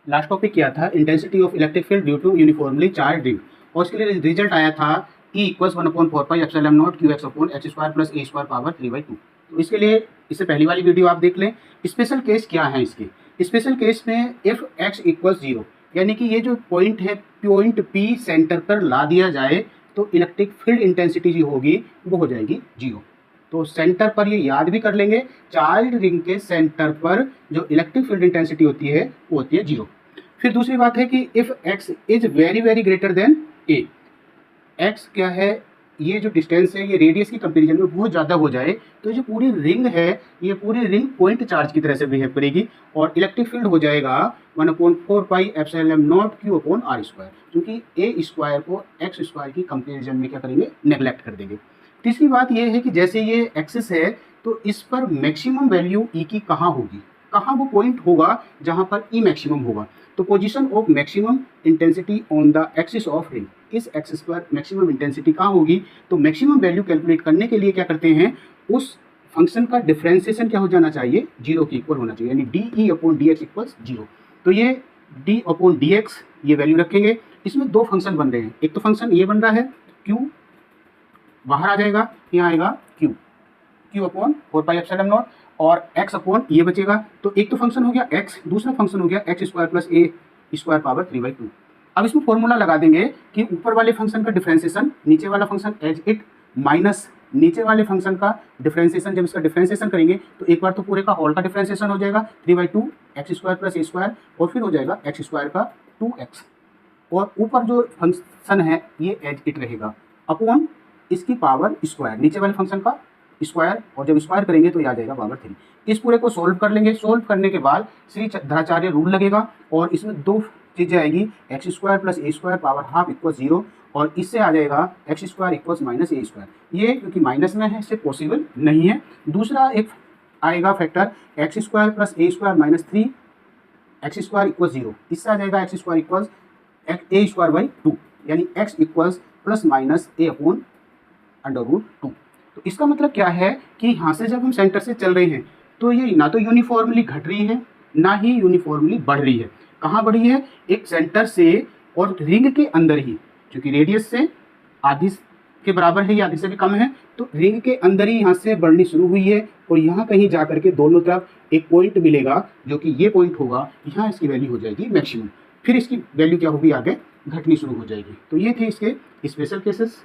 Last topic किया था intensity of electric field due to uniformly charge ring, और इसके लिए रिजल्ट आया था E equals 1/4πε0 QX/h² plus a² power 3/2। तो इसके लिए इससे पहली वाली वीडियो आप देख लें। स्पेशल केस क्या है इसके? स्पेशल केस में इफ x इक्वल्स 0, यानी कि ये जो पॉइंट है, पॉइंट P सेंटर पर ला दिया जाए तो इलेक्ट्रिक फील्ड इंटेंसिटी जो होगी वो हो जाएगी 0। तो सेंटर पर ये याद भी कर लेंगे, चार्ज रिंग के सेंटर पर जो इलेक्ट्रिक फील्ड इंटेंसिटी होती है वो होती है 0। फिर दूसरी बात है कि if x is very very greater than a, x क्या है, ये जो डिस्टेंस है ये रेडियस की कंपैरिजन में बहुत ज़्यादा हो जाए तो जो पूरी रिंग है ये पूरी रिंग पॉइंट चार्ज की तरह से बिहेव करेगी और इलेक्ट्रिक फील्ड हो जाएगा 1/4πε0 Q/r², क्योंकि a² को x² की कंपैरिजन में क्या करेंगे, नेग्लेक्ट कर देंगे। तीसरी बात ये है कि जैसे ये एक्सिस है तो इस पर मैक्सिमम वैल्यू E की कहाँ होगी, कहाँ वो पॉइंट होगा जहाँ पर E मैक्सिमम होगा। तो position of maximum intensity on the axis of ring, इस एक्सिस पर मैक्सिमम इंटेंसिटी कहाँ होगी। तो मैक्सिमम वैल्यू कैलकुलेट करने के लिए क्या करते हैं, उस फंक्शन का डिफरेंशिएशन क्या हो जाना चाहिए, 0 के इक्वल होना चाहिए, यानी DE/dx इक्वल्स 0। तो ये D/dx ये वैल्यू रखेंगे। इसमें दो फंक्शन बन रहे हैं, एक तो फंक्शन ये बन रहा है Q, बाहर आ जाएगा, यहाँ आएगा Q/4πε0 और x अपॉन ये बचेगा। तो एक तो फंक्शन हो गया x, दूसरा फंक्शन हो गया x² प्लस a² पावर 3/2। अब इसमें फॉर्मूला लगा देंगे कि ऊपर वाले फंक्शन का डिफरेंशिएशन नीचे वाला फंक्शन एज इट माइनस नीचे वाले फंक्शन का डिफरेंशिएशन, जब इसका डिफरेंशिएशन करेंगे तो एक बार तो पूरे का होल का डिफरेंशिएशन हो जाएगा 3/2 x² प्लस a² और फिर हो जाएगा x² का 2x, और ऊपर जो फंक्शन है ये एज इट रहेगा अपॉन इसकी पावर स्क्वायर, नीचे वाले फंक्शन का स्क्वायर, और जब स्क्वायर करेंगे तो ये आ जाएगा पावर 3। इस पूरे को सोल्व कर लेंगे। सोल्व करने के बाद श्री धराचार्य रूल लगेगा और इसमें दो चीज़ें आएगी, x² plus a² power half equal 0, और इससे आ जाएगा x² इक्वल्स माइनस a²। ये क्योंकि माइनस में है इससे पॉसिबल नहीं है। दूसरा एक आएगा factor x² plus a² minus 3 x² equal 0, इससे आ जाएगा x² इक्वल्स a²/2, यानी x equals plus minus a/√2। तो इसका मतलब क्या है कि यहाँ से जब हम सेंटर से चल रहे हैं तो ये ना तो यूनिफॉर्मली घट रही है ना ही यूनिफॉर्मली बढ़ रही है। कहाँ बढ़ी है, एक सेंटर से और रिंग के अंदर ही, क्योंकि रेडियस से आधी के बराबर है या आधी से भी कम है, तो रिंग के अंदर ही यहाँ से बढ़नी शुरू हुई है और यहाँ कहीं जा करके दोनों तरफ एक पॉइंट मिलेगा जो कि ये पॉइंट होगा, यहाँ इसकी वैल्यू हो जाएगी मैक्सिमम, फिर इसकी वैल्यू क्या होगी, आगे घटनी शुरू हो जाएगी। तो ये थे इसके स्पेशल केसेस।